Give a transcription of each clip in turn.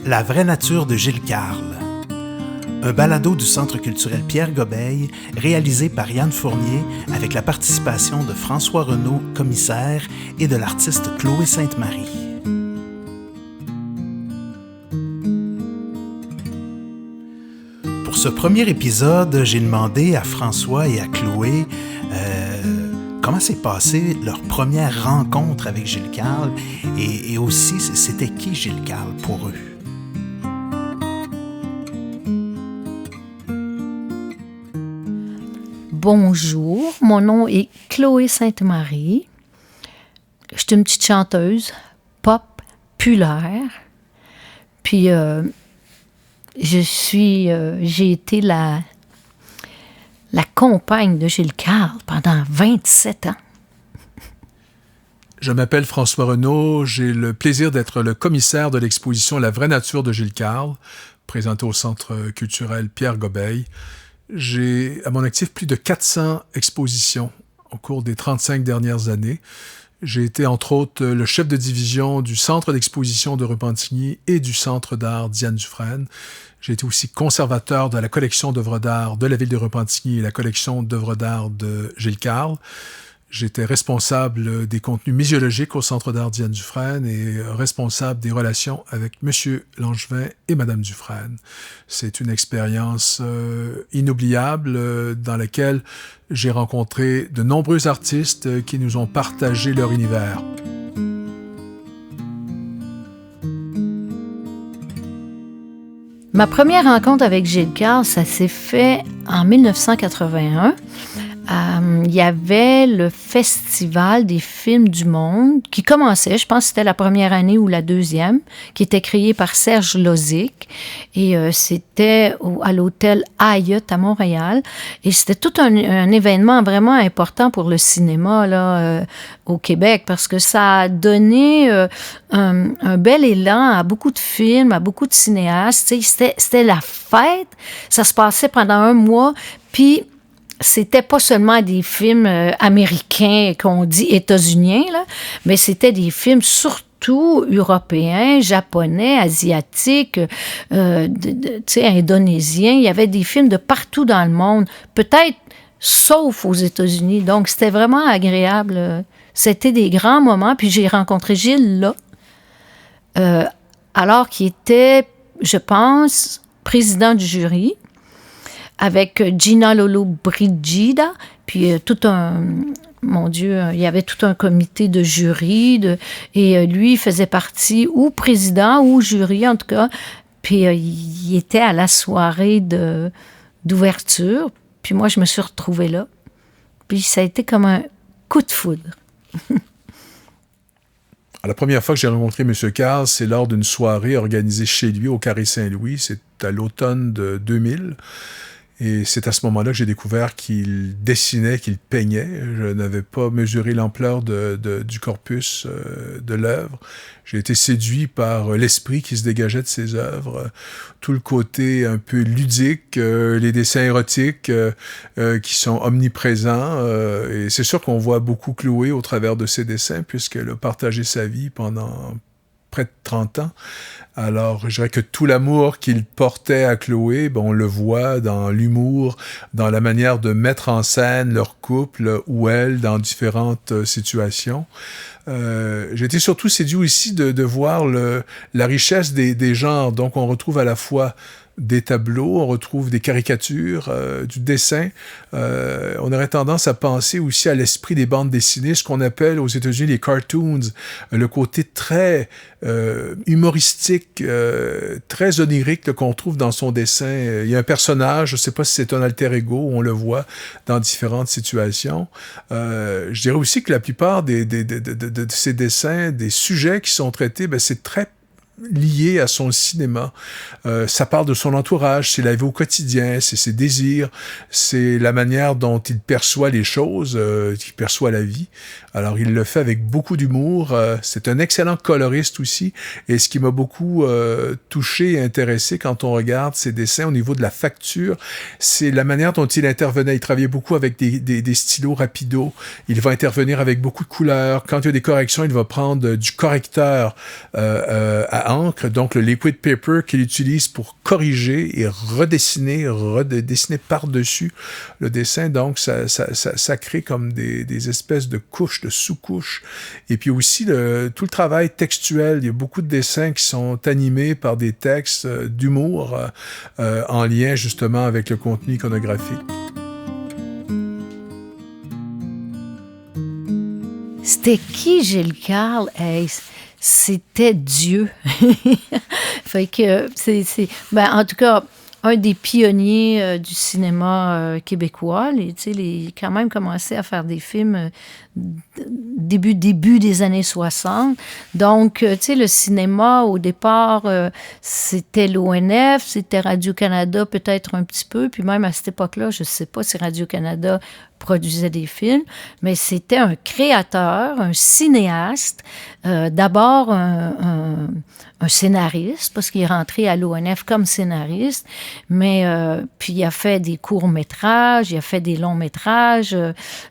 La vraie nature de Gilles Carle. Un balado du Centre culturel Pierre Gobeil, réalisé par Yann Fournier avec la participation de François Renaud, commissaire, et de l'artiste Chloé Sainte-Marie. Pour ce premier épisode, j'ai demandé à François et à Chloé comment s'est passée leur première rencontre avec Gilles Carle et aussi c'était qui Gilles Carle pour eux. Bonjour, mon nom est Chloé Sainte-Marie. Je suis une petite chanteuse populaire. Puis j'ai été la compagne de Gilles Carle pendant 27 ans. Je m'appelle François Renaud. J'ai le plaisir d'être le commissaire de l'exposition La vraie nature de Gilles Carle, présentée au Centre culturel Pierre Gobeil. J'ai à mon actif plus de 400 expositions au cours des 35 dernières années. J'ai été entre autres le chef de division du Centre d'exposition de Repentigny et du Centre d'art Diane Dufresne. J'ai été aussi conservateur de la collection d'œuvres d'art de la ville de Repentigny et la collection d'œuvres d'art de Gilles Carle. J'étais responsable des contenus muséologiques au Centre d'art Diane Dufresne et responsable des relations avec M. Langevin et Mme Dufresne. C'est une expérience inoubliable dans laquelle j'ai rencontré de nombreux artistes qui nous ont partagé leur univers. Ma première rencontre avec Gilles Carle, ça s'est fait en 1981. Il y avait le Festival des films du monde qui commençait, je pense que c'était la première année ou la deuxième, qui était créé par Serge Lozic. Et c'était à l'hôtel Hyatt à Montréal. Et c'était tout un événement vraiment important pour le cinéma là, au Québec, parce que ça a donné un bel élan à beaucoup de films, à beaucoup de cinéastes. C'était la fête. Ça se passait pendant un mois. Puis c'était pas seulement des films américains qu'on dit états-uniens, là, mais c'était des films surtout européens, japonais, asiatiques, indonésiens. Il y avait des films de partout dans le monde, peut-être sauf aux États-Unis. Donc, c'était vraiment agréable. C'était des grands moments. Puis j'ai rencontré Gilles là, alors qu'il était, je pense, président du jury, avec Gina Lollobrigida, puis mon Dieu, il y avait tout un comité de jury, et lui, il faisait partie, ou président, ou jury, en tout cas, puis il était à la soirée d'ouverture, puis moi, je me suis retrouvée là, puis ça a été comme un coup de foudre. La première fois que j'ai rencontré M. Carle, c'est lors d'une soirée organisée chez lui au Carré Saint-Louis, c'est à l'automne de 2000. Et c'est à ce moment-là que j'ai découvert qu'il dessinait, qu'il peignait. Je n'avais pas mesuré l'ampleur du corpus de l'œuvre. J'ai été séduit par l'esprit qui se dégageait de ses œuvres, tout le côté un peu ludique, les dessins érotiques qui sont omniprésents. Et c'est sûr qu'on voit beaucoup Chloé au travers de ses dessins, puisqu'elle a partagé sa vie pendant près de 30 ans. Alors, je dirais que tout l'amour qu'il portait à Chloé, on le voit dans l'humour, dans la manière de mettre en scène leur couple ou elle dans différentes situations. J'ai été surtout séduit aussi de voir la richesse des genres. Donc, on retrouve à la fois des tableaux, on retrouve des caricatures, du dessin. On aurait tendance à penser aussi à l'esprit des bandes dessinées, ce qu'on appelle aux États-Unis les cartoons, le côté très humoristique, très onirique qu'on trouve dans son dessin. Il y a un personnage, je ne sais pas si c'est un alter ego, on le voit dans différentes situations. Je dirais aussi que la plupart de ces dessins, des sujets qui sont traités, c'est très lié à son cinéma. Ça parle de son entourage, c'est la vie au quotidien, c'est ses désirs, c'est la manière dont il perçoit les choses, qu'il perçoit la vie. Alors, il le fait avec beaucoup d'humour. C'est un excellent coloriste aussi. Et ce qui m'a beaucoup touché et intéressé quand on regarde ses dessins au niveau de la facture, c'est la manière dont il intervenait. Il travaillait beaucoup avec des stylos rapidos. Il va intervenir avec beaucoup de couleurs. Quand il y a des corrections, il va prendre du correcteur à encre, donc le liquid paper qu'il utilise pour corriger et redessiner par-dessus le dessin. Donc, ça crée comme des espèces de couches, de sous-couches. Et puis aussi, tout le travail textuel. Il y a beaucoup de dessins qui sont animés par des textes d'humour en lien justement avec le contenu iconographique. C'était qui Gilles Carle? Hey, c'était Dieu. Fait que ben, en tout cas, un des pionniers du cinéma québécois. Il a quand même commencé à faire des films début des années 60. Donc, le cinéma, au départ, c'était l'ONF, c'était Radio-Canada peut-être un petit peu, puis même à cette époque-là, je ne sais pas si Radio-Canada produisait des films, mais c'était un créateur, un cinéaste, d'abord un scénariste, parce qu'il est rentré à l'ONF comme scénariste, mais puis il a fait des courts-métrages, il a fait des longs-métrages.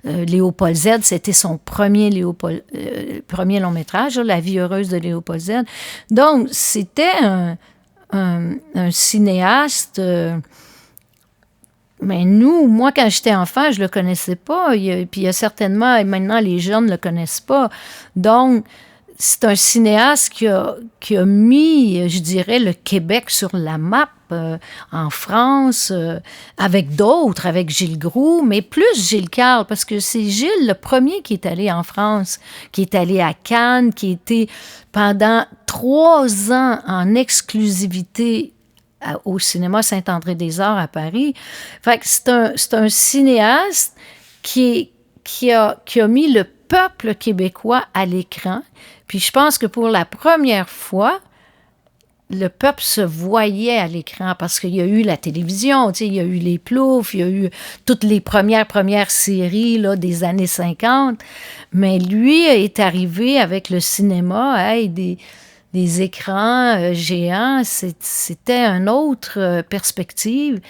Léopold Z, c'était son premier long-métrage, La vie heureuse de Léopold Z. Donc, c'était un cinéaste... mais moi, quand j'étais enfant, je le connaissais pas. Puis il y a certainement, et maintenant, les jeunes ne le connaissent pas. Donc, c'est un cinéaste qui a mis, je dirais, le Québec sur la map en France, avec d'autres, avec Gilles Groux, mais plus Gilles Carle, parce que c'est Gilles le premier qui est allé en France, qui est allé à Cannes, qui était pendant 3 ans en exclusivité au cinéma Saint-André-des-Arts à Paris. Fait que c'est un cinéaste qui a mis le peuple québécois à l'écran. Puis je pense que pour la première fois, le peuple se voyait à l'écran parce qu'il y a eu la télévision, il y a eu les Ploufs, il y a eu toutes les premières séries là, des années 50. Mais lui est arrivé avec le cinéma, des écrans géants, c'était une autre perspective.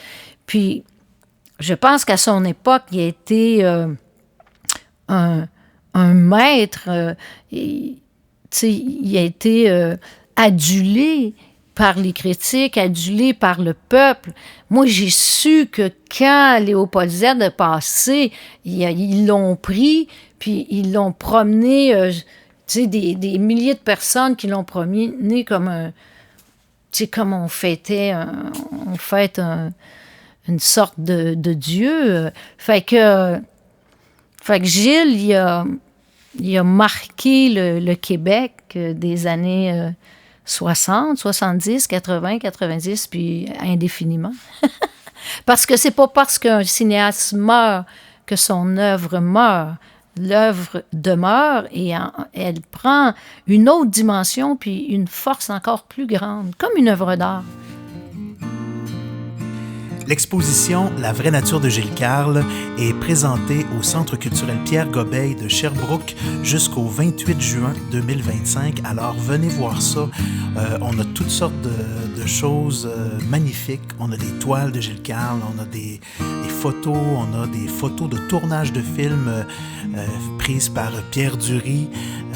Puis, je pense qu'à son époque, il a été un maître. Il a été adulé par les critiques, adulé par le peuple. Moi, j'ai su que quand Léopold Z est passé, ils l'ont pris, puis ils l'ont promené... des milliers de personnes qui l'ont promené comme comme on fête une sorte de Dieu. Fait que Gilles, il a marqué le Québec des années 60, 70, 80, 90, puis indéfiniment. Parce que c'est pas parce qu'un cinéaste meurt que son œuvre meurt. L'œuvre demeure et elle prend une autre dimension puis une force encore plus grande, comme une œuvre d'art. L'exposition « La vraie nature de Gilles Carle » est présentée au Centre culturel Pierre Gobeil de Sherbrooke jusqu'au 28 juin 2025. Alors, venez voir ça. On a toutes sortes de choses magnifiques. On a des toiles de Gilles Carle, on a des photos, on a des photos de tournage de films prises par Pierre Dury.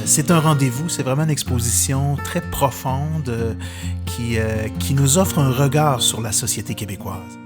C'est un rendez-vous, c'est vraiment une exposition très profonde qui nous offre un regard sur la société québécoise.